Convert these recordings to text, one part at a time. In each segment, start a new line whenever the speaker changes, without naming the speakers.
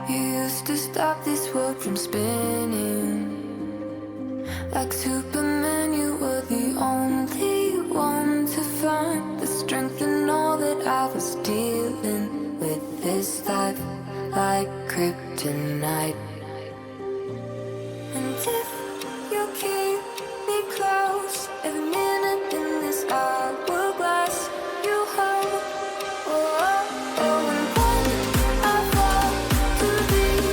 You used to stop this world from spinning. Like Superman, you were the only one to find the strength in all that I was dealing with. This life like kryptonite. And if you keep me close, every minute in this hourglass you hold. Oh, oh, oh, and when I fall to leave,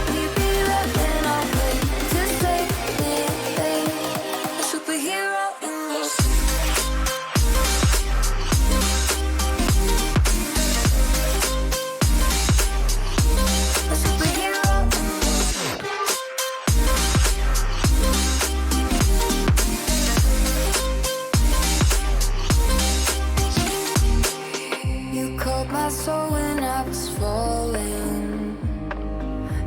will you be there when I wait to save me? A superhero in your sleep. A superhero in your sleep. You called my soul when I was falling.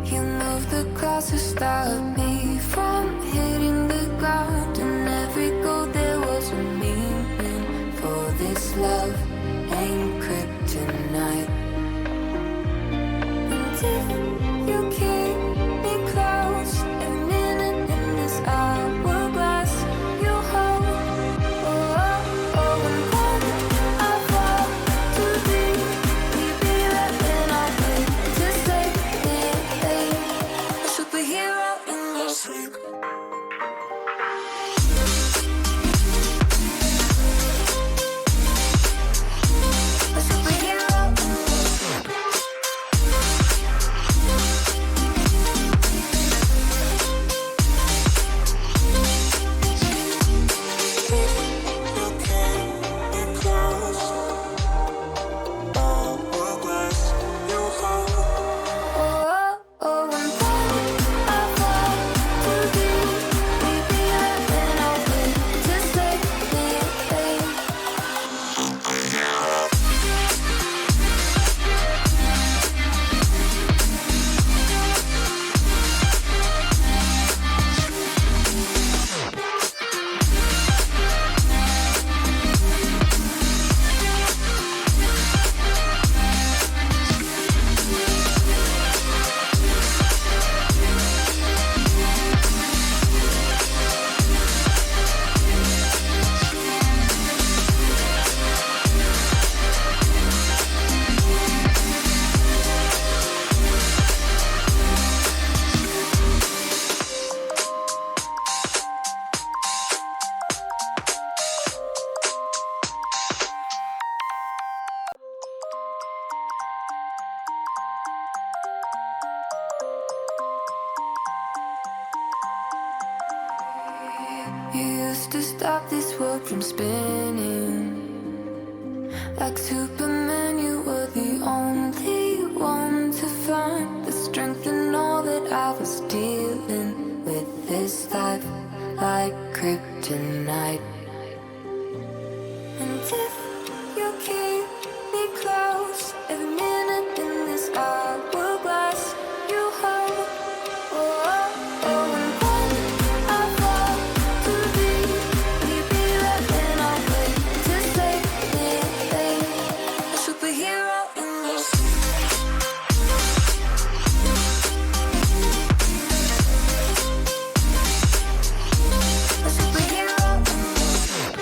You moved the clouds to stop me from hitting the ground. And every goal there was a meaning. For this love ain't kryptonite. And if you keep me close, every minute in this hourglass you hold. Oh, oh, oh, and when I fall to leave, will you be there when I wait to save me? A superhero in your sleep. A superhero in your sleep. Oh, oh, and when I fall to leave, will you be there when I wait to save me? You used to stop this world from spinning. Like Superman, you were the only one to find the strength in all that I was dealing with. This life like kryptonite. And if you keep me close, every minute in this hourglass you hold. Oh, oh, oh, and when I fall to leave, will you be there when I wait to save me? A superhero in your sleep. A superhero in your sleep.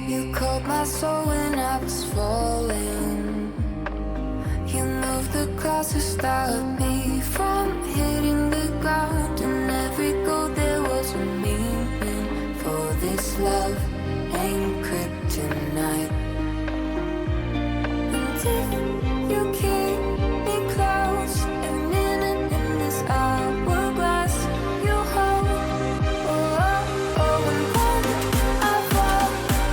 You called my soul when I was falling. You moved the clouds to stop me from hitting the ground. And every goal there was a meaning. For this love ain't kryptonite. And if you keep me close, every minute in this hourglass you hold. Oh, oh, oh, and when I fall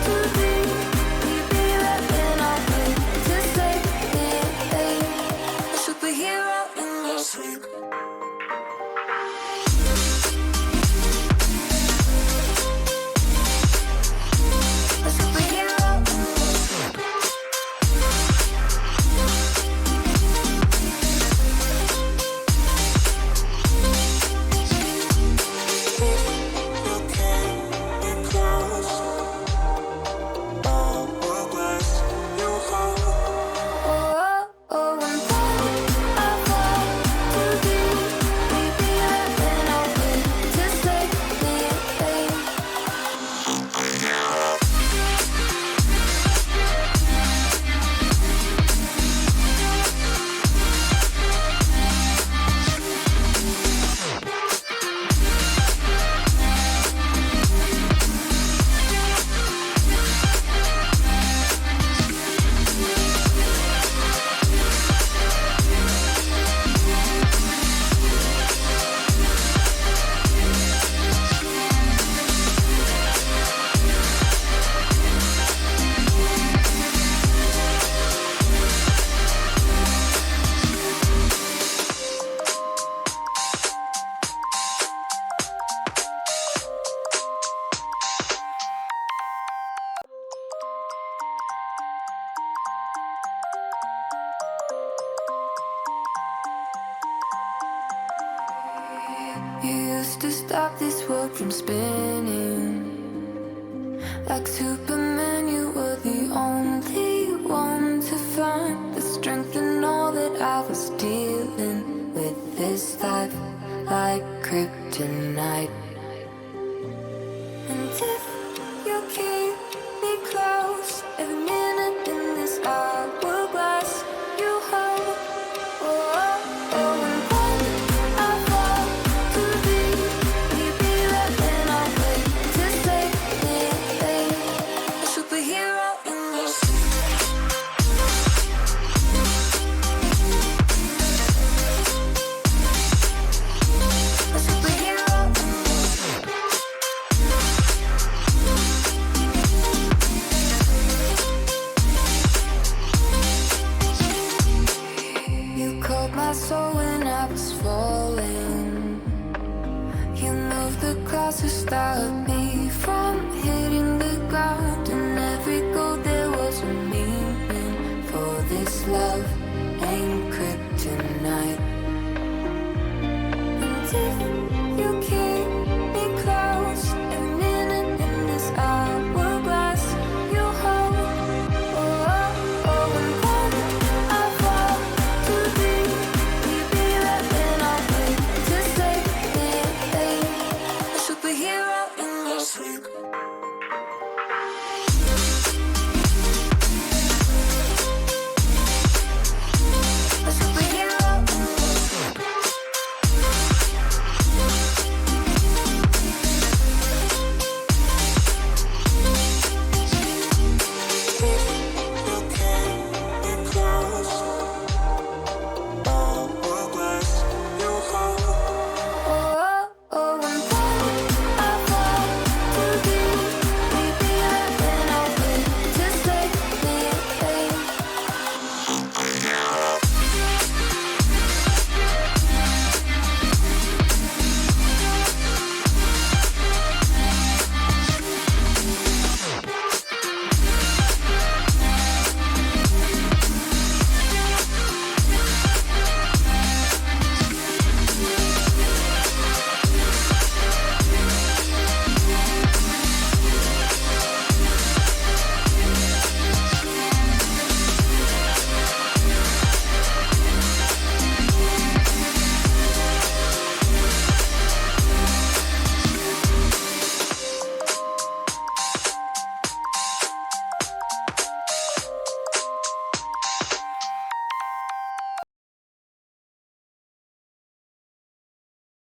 to leave, will you be there when I wait to save me? A superhero in your sleep. A superhero in your sleep. You used to stop this world from spinning. Like Superman, you were the only one to find the strength in all that I was dealing with. This life like kryptonite. And if you keep me close, every minute in this hourglass, you hold. Oh, oh, oh, and when I fall to leave, will you be there when I wait to save me? A superhero in your sleep. A superhero in your sleep. You called my soul when I was falling. You moved the clouds to stop me from hitting the ground. And every goal there was a meaning. For this love ain't kryptonite. And if